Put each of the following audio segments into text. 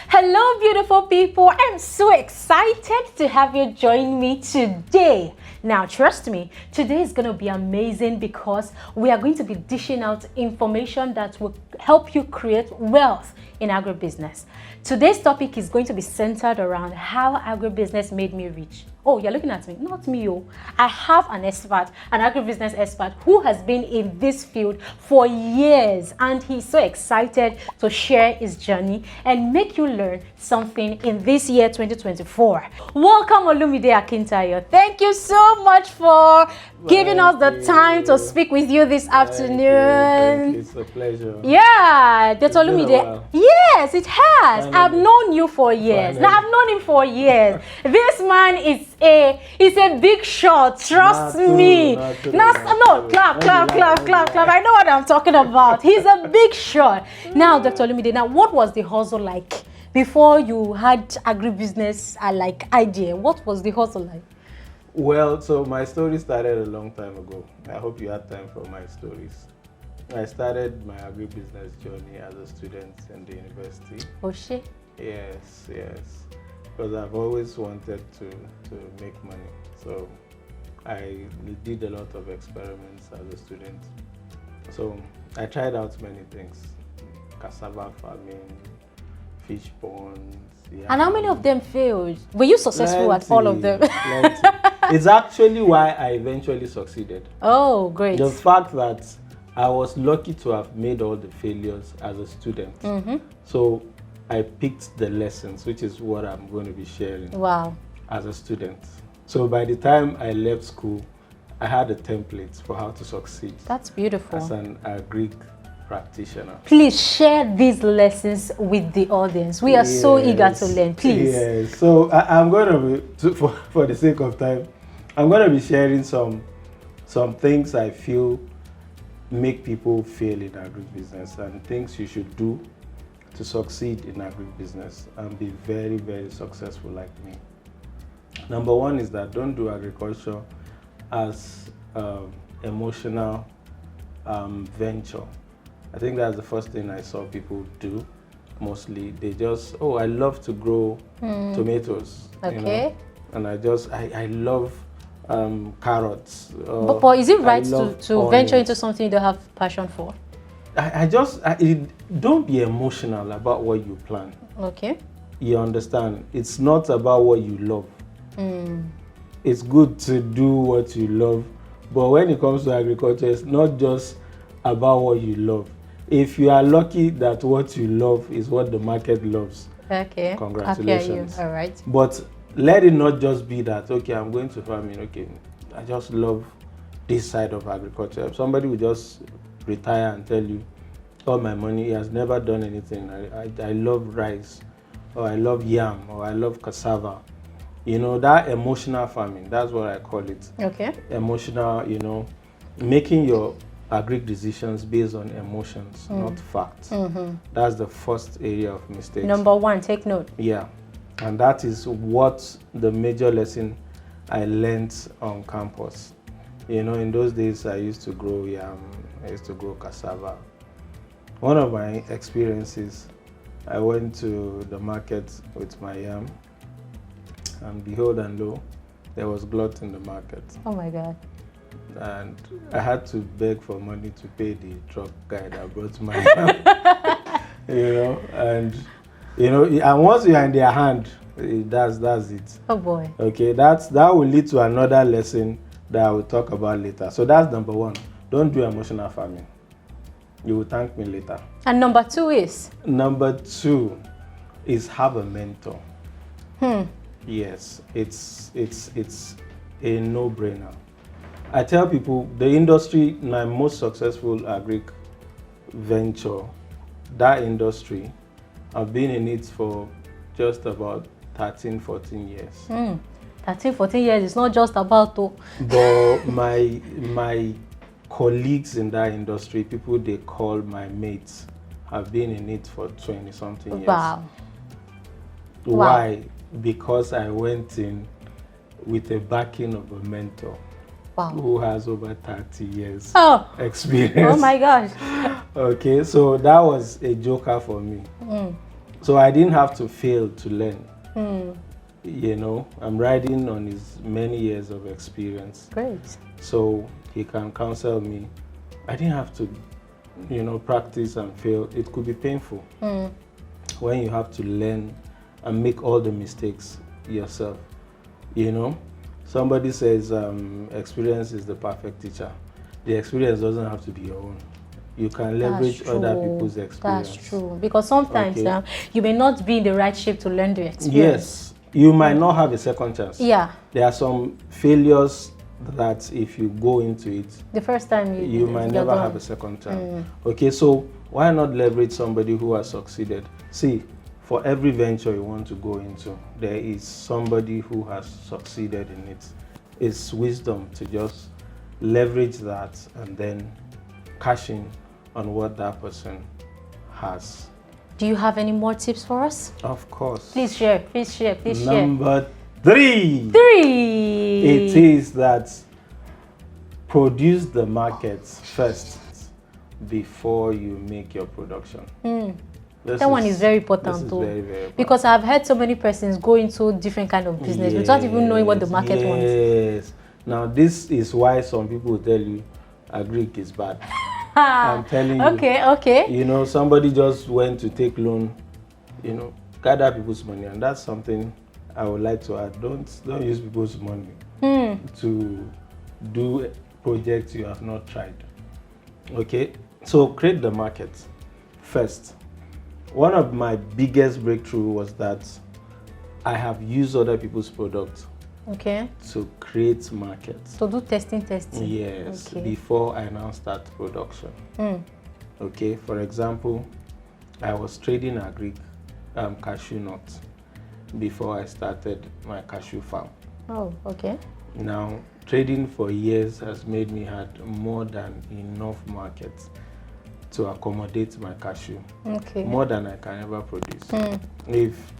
Hello, beautiful people. I'm so excited to have you join me today. Now, trust me, today is going to be amazing because we are going to be dishing out information that will help you create wealth in agribusiness. Today's topic is going to be centered around how agribusiness made me rich. Oh, you're looking at me. Not me, oh. I have an expert, an agribusiness expert who has been in this field for years, and he's so excited to share his journey and make you learn something in this year 2024. Welcome, Olumide Akintayo. Thank you so much for giving us the time to speak with you this afternoon. It's a pleasure. Yeah, Dr. Olumide. Yes, it has. I've known you for years. Now, I've known him for years. This man is a big shot. Trust me. No, clap. I know what I'm talking about. He's a big shot. Now, Dr. Olumide, now what was the hustle like before you had agribusiness idea? What was the hustle like? Well, so my story started a long time ago. I hope you had time for my stories. I started my agribusiness journey as a student in the university. Oh, shit. Yes. Because I've always wanted to make money. So I did a lot of experiments as a student. So I tried out many things. Cassava farming, fish ponds. Yeah. And how many of them failed? Were you successful at all of them? It's actually why I eventually succeeded. Oh, great. The fact that I was lucky to have made all the failures as a student. Mm-hmm. So I picked the lessons, which is what I'm going to be sharing. Wow. As a student. So by the time I left school, I had a template for how to succeed. That's beautiful. As an agri practitioner. Please share these lessons with the audience. We are so eager to learn. Please. Yes. So I'm going to be, for the sake of time, I'm going to be sharing some things I feel make people fail in agribusiness and things you should do to succeed in agribusiness and be very, very successful like me. Number one is that don't do agriculture as emotional venture. I think that's the first thing I saw people do mostly. They just, oh, I love to grow tomatoes. Okay. You know? And I love carrots. But is it right to venture into something you don't have passion for? Don't be emotional about what you plan. Okay. You understand? It's not about what you love. It's good to do what you love, but when it comes to agriculture, it's not just about what you love. If you are lucky that what you love is what the market loves, okay, congratulations. All right. But let it not just be that, okay, I'm going to farming, okay, I just love this side of agriculture. Somebody will just retire and tell you, all my money, he has never done anything. I love rice, or I love yam, or I love cassava. You know, that emotional farming, that's what I call it. Okay. Emotional, you know, making your agri decisions based on emotions, not facts. That's the first area of mistake. Number one, take note. Yeah. And that is what the major lesson I learned on campus. You know, in those days, I used to grow yam, I used to grow cassava. One of my experiences, I went to the market with my yam, and behold and lo, there was glut in the market. Oh my God. And I had to beg for money to pay the truck guy that brought my yam. And once you are in their hand, that's it. Oh boy. Okay, that will lead to another lesson that I will talk about later. So that's number one. Don't do emotional farming. You will thank me later. And number two is? Number two is have a mentor. Yes, it's a no-brainer. I tell people the industry, my most successful agri venture, that industry, I've been in it for just about 13, 14 years. 13, 14 years is not just about to. But my colleagues in that industry, people they call my mates, have been in it for 20 something years. Wow. Why? Because I went in with a backing of a mentor. Wow. Who has over 30 years experience. Oh my gosh. Okay, so that was a joker for me. So I didn't have to fail to learn. You know, I'm riding on his many years of experience. Great. So he can counsel me. I didn't have to, you know, practice and fail. It could be painful when you have to learn and make all the mistakes yourself. You know, somebody says experience is the perfect teacher. The experience doesn't have to be your own. You can leverage other people's experience. That's true. Because sometimes you may not be in the right shape to learn the experience. Yes. You might not have a second chance. Yeah. There are some failures that if you go into it, the first time you might never have a second chance. Okay, so why not leverage somebody who has succeeded? See, for every venture you want to go into, there is somebody who has succeeded in it. It's wisdom to just leverage that and then cash in on what that person has. Do you have any more tips for us? Of course. Please share, please share, please share. Number 3. 3. It is that produce the markets first before you make your production. That one is very important too. Very, very important. Because I've heard so many persons go into different kind of business without even knowing what the market wants. Yes. Now this is why some people will tell you agric is bad. I'm telling you. Okay. You know, somebody just went to take loan, you know, gather people's money, and that's something I would like to add. Don't use people's money to do projects you have not tried. Okay, so create the market first. One of my biggest breakthrough was that I have used other people's products to create markets. So do testing. Yes, before I now start production. Okay, for example, I was trading cashew nuts before I started my cashew farm. Oh, okay. Now, trading for years has made me have more than enough markets to accommodate my cashew. More than I can ever produce. If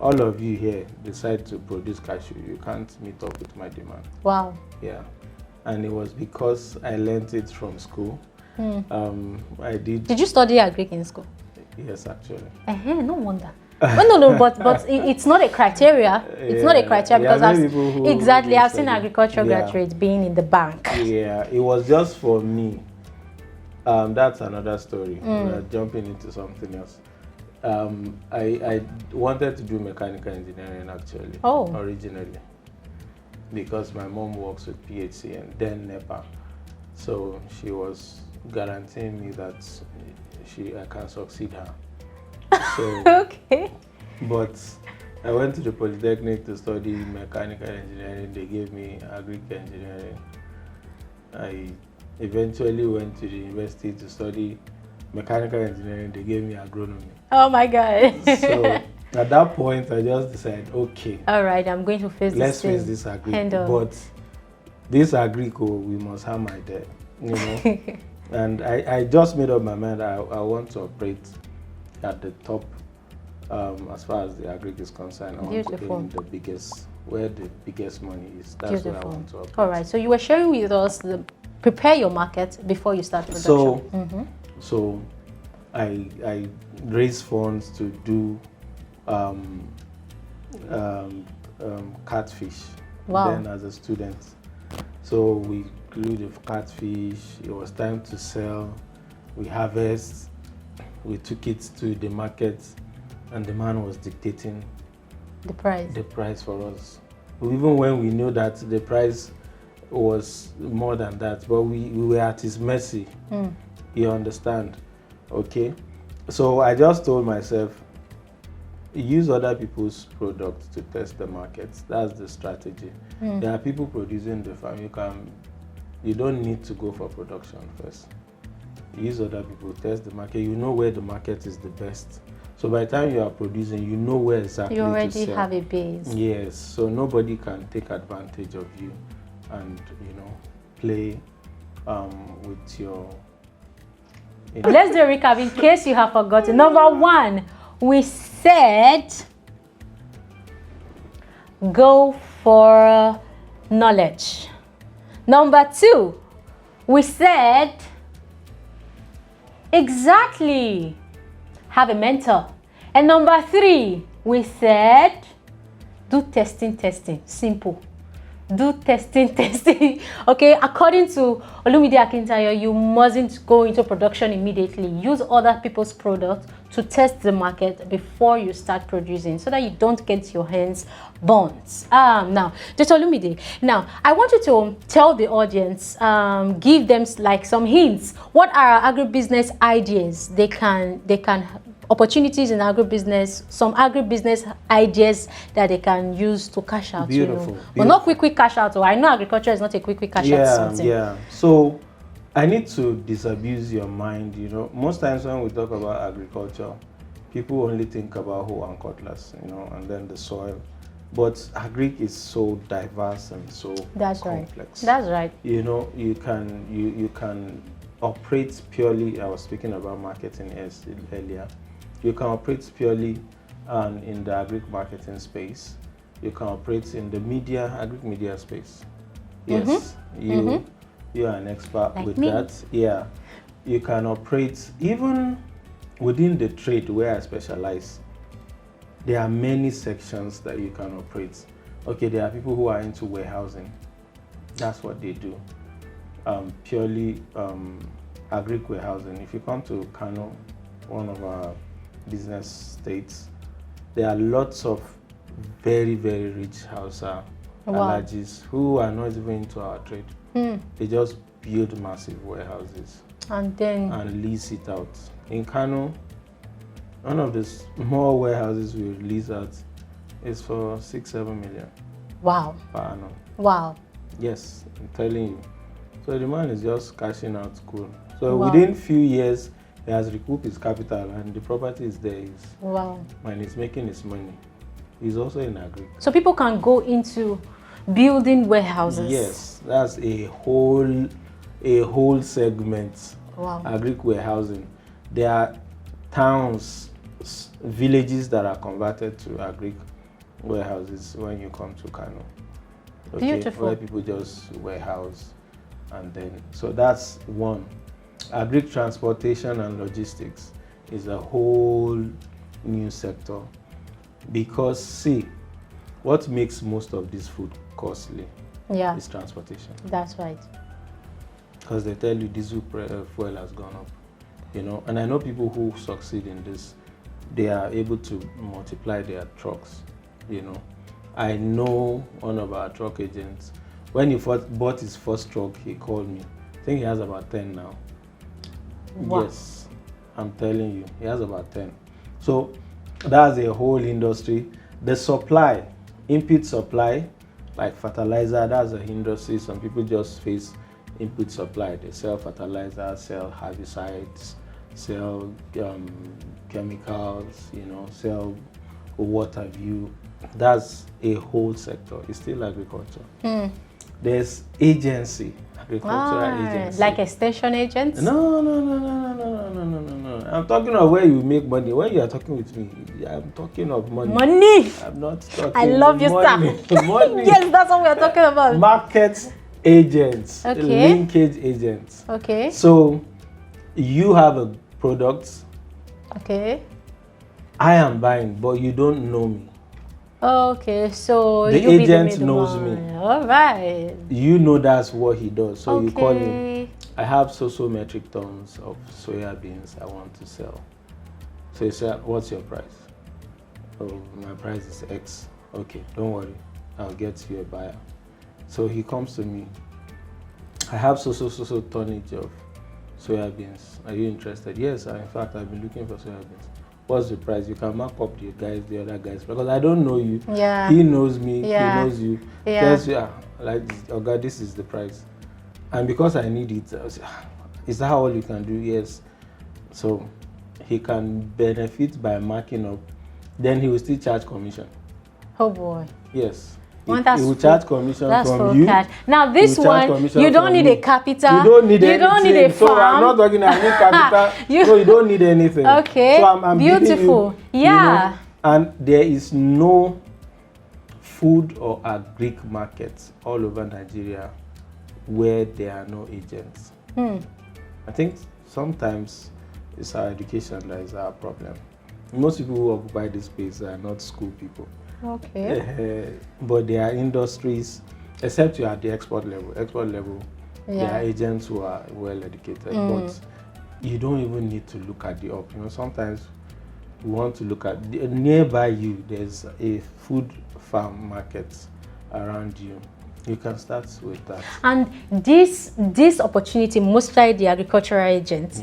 all of you here decide to produce cashew, you can't meet up with my demand. Wow. Yeah. And it was because I learned it from school. Did you study agric in school? Yes, actually. No wonder. No, but it's not a criteria. It's not a criteria because I've seen agriculture graduates being in the bank. Yeah, it was just for me. That's another story. Jumping into something else. I wanted to do mechanical engineering actually, originally, because my mom works with PHC and then NEPA, so she was guaranteeing me that I can succeed her. So, but I went to the Polytechnic to study mechanical engineering. They gave me agric engineering. I eventually went to the university to study mechanical engineering. They gave me agronomy. Oh my God. So at that point, I just decided, okay. All right, I'm going to face let's face this agric. But this agric, we must hammer there, you know. And I just made up my mind. I want to operate at the top as far as the agric is concerned. I want to be in the biggest, where the biggest money is. That's what I want to operate. All right, so you were sharing with us prepare your market before you start production. So I raise funds to do catfish. Wow. Then as a student. So we grew the catfish. It was time to sell. We harvest. We took it to the market, and the man was dictating the price for us. Even when we knew that the price was more than that, but we were at his mercy. You understand? Okay. So I just told myself, use other people's products to test the markets. That's the strategy. There are people producing the farm. You don't need to go for production first. Use other people, test the market. You know where the market is the best. So by the time you are producing, you know where exactly to sell. You already have a base. Yes. So nobody can take advantage of you and, play with your... Let's do a recap in case you have forgotten. Number 1, we said go for knowledge. Number 2, we said exactly have a mentor. And number 3, we said do testing. Simple. Do testing. Okay, according to Olumide Akintayo, you mustn't go into production immediately. Use other people's products to test the market before you start producing, so that you don't get your hands burnt. Now, just Olumide, now I want you to tell the audience, give them like some hints. What are agribusiness ideas they can opportunities in agribusiness, some agribusiness ideas that they can use to cash out. Beautiful. But not quick cash out. I know agriculture is not a quick cash out something. Yeah. So I need to disabuse your mind. Most times when we talk about agriculture, people only think about hoe and cutlass, and then the soil. But agric is so diverse and so complex. That's right. You can operate purely. I was speaking about marketing earlier. You can operate purely in the agric marketing space. You can operate in the agric media space. Yes, you are an expert like with me. That. Yeah, you can operate even within the trade where I specialize. There are many sections that you can operate. Okay, there are people who are into warehousing. That's what they do. Purely agric warehousing. If you come to Kano, one of our business states, there are lots of very, very rich Hausa Alhajis who are not even into our trade. They just build massive warehouses and lease it out. In Kano, one of the small warehouses we lease out is for 6-7 million. Wow. Per annum. Wow. Yes, I'm telling you. So the man is just cashing out cool. So within few years, he has recouped his capital and the property is there. And he's making his money. He's also in agri. So people can go into building warehouses. Yes, that's a whole segment. Wow. Agric warehousing. There are towns, villages that are converted to agric warehouses when you come to Kano. Okay, beautiful. Where people just warehouse. And then, so that's one. Agric transportation and logistics is a whole new sector, because see, what makes most of this food costly is transportation. That's right. Because they tell you diesel fuel has gone up, and I know people who succeed in this, they are able to multiply their trucks, I know one of our truck agents, when he bought his first truck, he called me. I think he has about 10 now. Wow. Yes, I'm telling you, he has about 10. So that's a whole industry. The supply, input supply, like fertilizer, that's an industry. Some people just face input supply. They sell fertilizer, sell herbicides, sell chemicals, sell what have you. That's a whole sector. It's still agriculture. There's agency, agricultural agency. Like extension agents? No. I'm talking of where you make money. When you are talking with me, I'm talking of money. Money! I'm not talking I love your money. Money. Yes, that's what we're talking about. Market agents, okay. Linkage agents. Okay. So you have a product. Okay. I am buying, but you don't know me. Okay, so the agent knows me. All right. You know that's what he does. So you call him. I have so metric tons of soya beans I want to sell. So he said, what's your price? Oh, my price is X. Okay, don't worry. I'll get you a buyer. So he comes to me. I have so tonnage of soya beans. Are you interested? Yes, in fact, I've been looking for soya beans. What's the price? You can mark up the other guys, because I don't know you. Yeah. He knows me. Yeah. He knows you. Yeah. Tells you, like, oh God, this is the price. And because I need it, I say, is that all you can do? Yes. So he can benefit by marking up. Then he will still charge commission. Oh boy. Yes. He will charge commission from you. Cash. Now this one, you don't need a capital. You don't need anything. A farm. So I'm not talking. I need capital. So you don't need anything. Okay. So I'm beautiful. Yeah. And there is no food or agric markets all over Nigeria where there are no agents. I think sometimes it's our education that is our problem. most people who occupy this space are not school people. Okay. But there are industries, except you are at the export level. There are agents who are well educated, but you don't even need to look at the up. Sometimes you want to look at nearby you. There's a food farm market around you. You can start with that. And this opportunity, mostly the agricultural agents,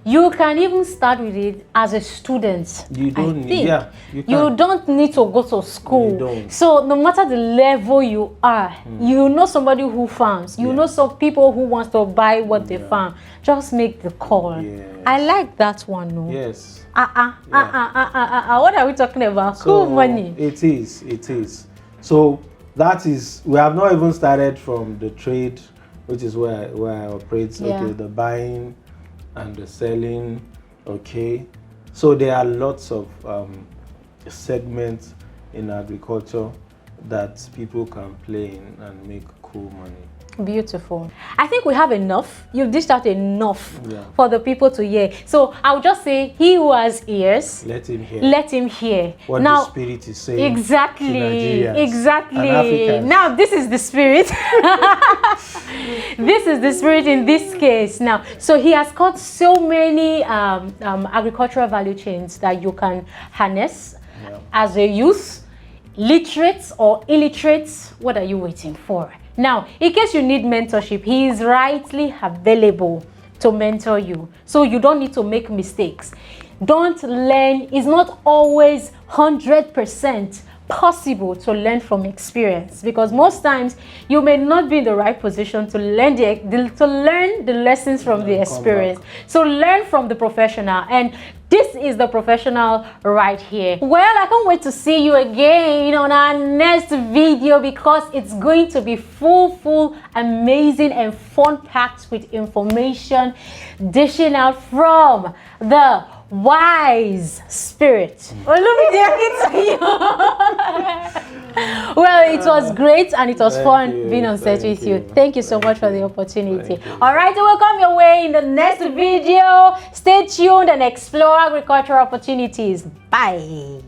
you can even start with it as a student. You don't need, you don't need to go to school. You don't. So no matter the level you are, you know somebody who farms, you know some people who wants to buy what they farm. Just make the call. I like that one. No? Yes. What are we talking about? Cool money. It is. So that is, we have not even started from the trade, which is where I operate. Okay, the buying and the selling. Okay, so there are lots of segments in agriculture that people can play in and make cool money. Beautiful. I think we have enough. You've dished out enough for the people to hear. So I'll just say, he who has ears, let him hear. Let him hear. What the Spirit is saying. Exactly. To Nigerians exactly. and Africans. Now this is the Spirit. This is the Spirit in this case. Now, so he has got so many agricultural value chains that you can harness as a youth, literate or illiterate. What are you waiting for? Now, in case you need mentorship, he is rightly available to mentor you. So you don't need to make mistakes. Don't learn. It's not always 100% possible to learn from experience, because most times you may not be in the right position to learn the lessons from the experience. So learn from the professional, and this is the professional right here. Well, I can't wait to see you again on our next video, because it's going to be full, amazing and fun-packed with information, dishing out from the wise spirit. Olumide Akintayo. Well, it was great and it was fun being on set with you. Thank you so much for the opportunity. All right, we'll come your way in the next video. Stay tuned and explore agricultural opportunities. Bye.